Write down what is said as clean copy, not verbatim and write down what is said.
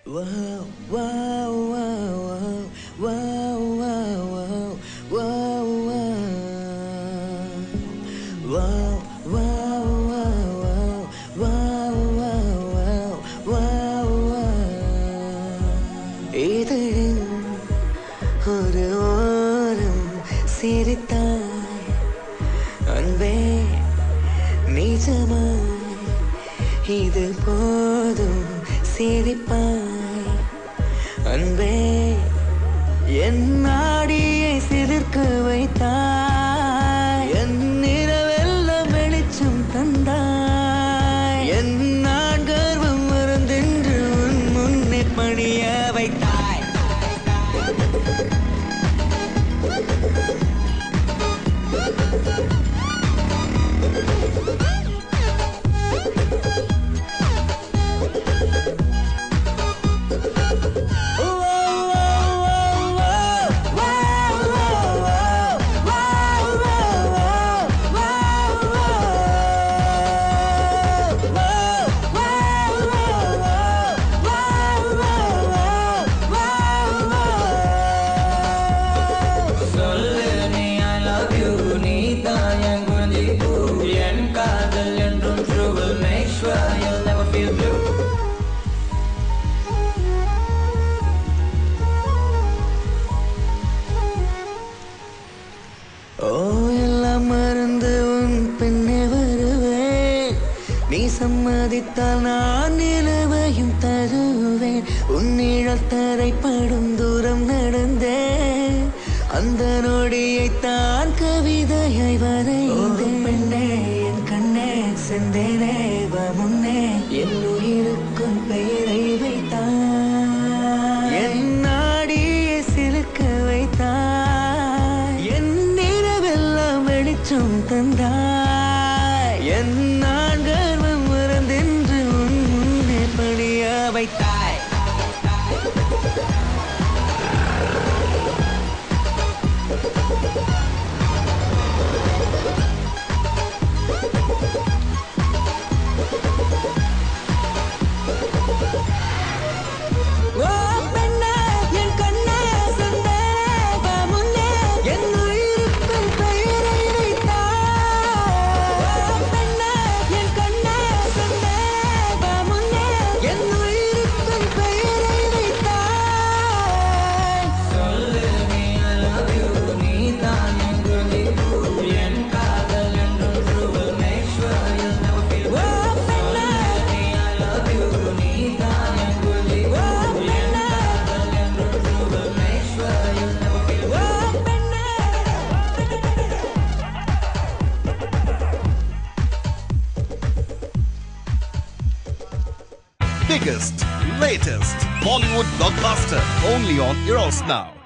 Wow, wow, wow, wow, wow, wow, wow, wow, wow, wow, wow, wow, இதழின் ஒரு ஓரம் சிரித்தாய் அன்பே நிஜமாய் இது போதும் சிரிப்பாய் அன்பே என் நாடியை சிலிர்க்க வைத்தாய் என் நிறவெல்லாம் வெளிச்சம் தந்தாய் என் நான் கர்வம் மறந்தென்று உன் முன்னே பணிய வைத்தாய் நீ சம்மதித்தால் நான் நிலவையும் தருவேன் உன் நிழல் தரைப்படும் தூரம் நடந்தேன் அந்த நொடியைத்தான் கவிதையை வரைந்தேன் பெண்ணே என் கண்ணே செந்தேனே வா முன்னே என் உயிருக்கும் பெயரை வைத்தாய் என் நாடியை சிலுக்க வைத்தாய் என் நிலவெல்லாம் வெளிச்சம் தந்தாய் என் வைத்தாய் Biggest, latest Bollywood blockbuster only on Eros Now.